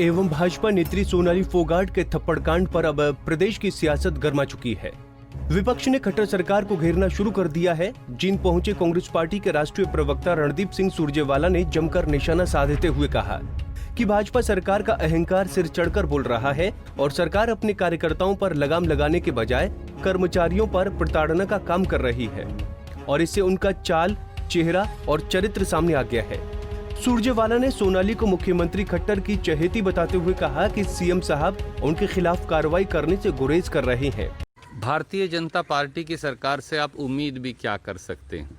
एवं भाजपा नेत्री सोनाली फोगाट के थप्पड़कांड पर अब प्रदेश की सियासत गर्मा चुकी है। विपक्ष ने खट्टर सरकार को घेरना शुरू कर दिया है। जींद पहुंचे कांग्रेस पार्टी के राष्ट्रीय प्रवक्ता रणदीप सिंह सुरजेवाला ने जमकर निशाना साधते हुए कहा कि भाजपा सरकार का अहंकार सिर चढ़कर बोल रहा है और सरकार अपने कार्यकर्ताओं पर लगाम लगाने के बजाय कर्मचारियों पर प्रताड़ना का काम कर रही है और इससे उनका चाल, चेहरा और चरित्र सामने आ गया है। सुरजेवाला ने सोनाली को मुख्यमंत्री खट्टर की चहेती बताते हुए कहा कि सीएम साहब उनके खिलाफ कार्रवाई करने से गुरेज कर रहे हैं। भारतीय जनता पार्टी की सरकार से आप उम्मीद भी क्या कर सकते हैं।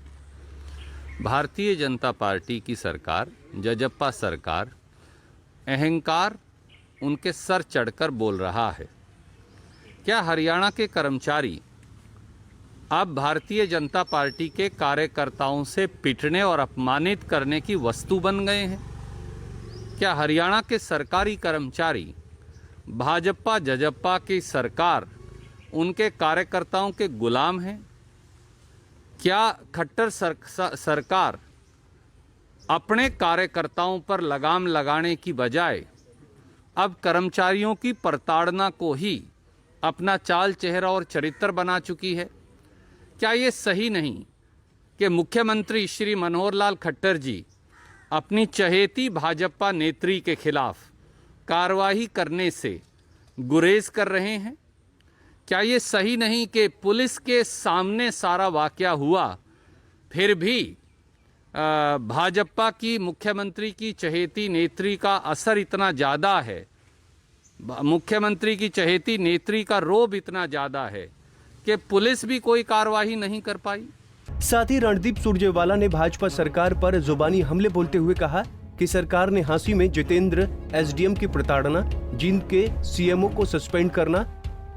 भारतीय जनता पार्टी की सरकार, जजप्पा सरकार, अहंकार उनके सर चढ़कर बोल रहा है। क्या हरियाणा के कर्मचारी अब भारतीय जनता पार्टी के कार्यकर्ताओं से पिटने और अपमानित करने की वस्तु बन गए हैं? क्या हरियाणा के सरकारी कर्मचारी भाजपा जजप्पा की सरकार उनके कार्यकर्ताओं के गुलाम हैं? क्या खट्टर सरकार अपने कार्यकर्ताओं पर लगाम लगाने की बजाय अब कर्मचारियों की प्रताड़ना को ही अपना चाल, चेहरा और चरित्र बना चुकी है? क्या ये सही नहीं कि मुख्यमंत्री श्री मनोहर लाल खट्टर जी अपनी चहेती भाजपा नेत्री के खिलाफ कार्रवाई करने से गुरेज कर रहे हैं? क्या ये सही नहीं कि पुलिस के सामने सारा वाकया हुआ फिर भी भाजपा की मुख्यमंत्री की चहेती नेत्री का असर इतना ज़्यादा है, मुख्यमंत्री की चहेती नेत्री का रोब इतना ज़्यादा है कि पुलिस भी कोई कार्रवाई नहीं कर पाई? साथ ही रणदीप सुरजेवाला ने भाजपा सरकार पर जुबानी हमले बोलते हुए कहा कि सरकार ने हांसी में जितेंद्र एसडीएम की प्रताड़ना, जींद के सीएमओ को सस्पेंड करना,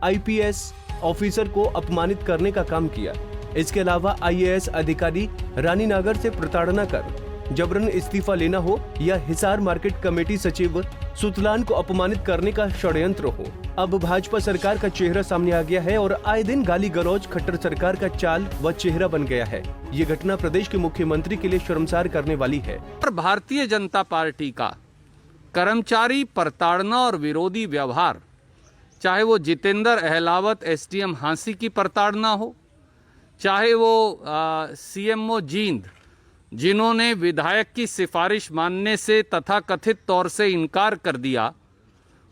आईपीएस ऑफिसर को अपमानित करने का काम किया। इसके अलावा आईएएस अधिकारी रानी नागर से प्रताड़ना कर जबरन इस्तीफा लेना हो या हिसार मार्केट कमेटी सचिव सुतलान को अपमानित करने का षड्यंत्र हो। अब भाजपा सरकार का चेहरा सामने आ गया है और आए दिन गाली गलौज खट्टर सरकार का चाल व चेहरा बन गया है। ये घटना प्रदेश के मुख्यमंत्री के लिए शर्मसार करने वाली है। और भारतीय जनता पार्टी का कर्मचारी प्रताड़ना और विरोधी व्यवहार, चाहे वो जितेंद्र अहलावत एसडीएम हांसी की प्रताड़ना हो, चाहे वो सीएमओ जींद जिन्होंने विधायक की सिफारिश मानने से तथाकथित तौर से इनकार कर दिया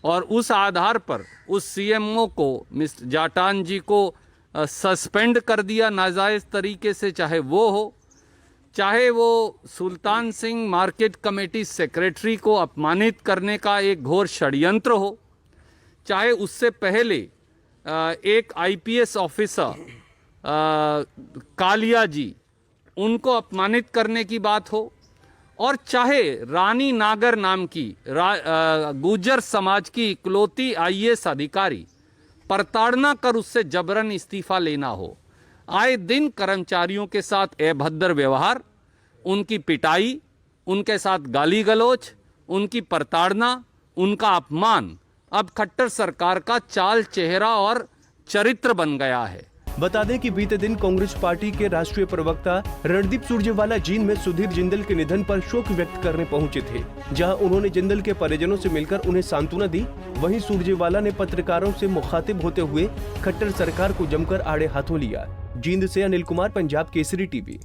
और उस आधार पर उस सीएमओ को मिस्टर जाटान जी को सस्पेंड कर दिया नाजायज़ तरीके से, चाहे वो हो, चाहे वो Sultan Singh market committee secretary को अपमानित करने का एक घोर षड्यंत्र हो, चाहे उससे पहले एक आईपीएस ऑफिसर कालिया जी उनको अपमानित करने की बात हो, और चाहे रानी नागर नाम की गुर्जर समाज की इकलौती आईएएस अधिकारी प्रताड़ना कर उससे जबरन इस्तीफा लेना हो। आए दिन कर्मचारियों के साथ अभद्र व्यवहार, उनकी पिटाई, उनके साथ गाली गलौज, उनकी प्रताड़ना, उनका अपमान अब खट्टर सरकार का चाल, चेहरा और चरित्र बन गया है। बता दें कि बीते दिन कांग्रेस पार्टी के राष्ट्रीय प्रवक्ता रणदीप सुरजेवाला जींद में सुधीर जिंदल के निधन पर शोक व्यक्त करने पहुंचे थे, जहां उन्होंने जिंदल के परिजनों से मिलकर उन्हें सांत्वना दी। वहीं सुरजेवाला ने पत्रकारों से मुखातिब होते हुए खट्टर सरकार को जमकर आड़े हाथों लिया। जींद से अनिल कुमार, पंजाब केसरी टीवी।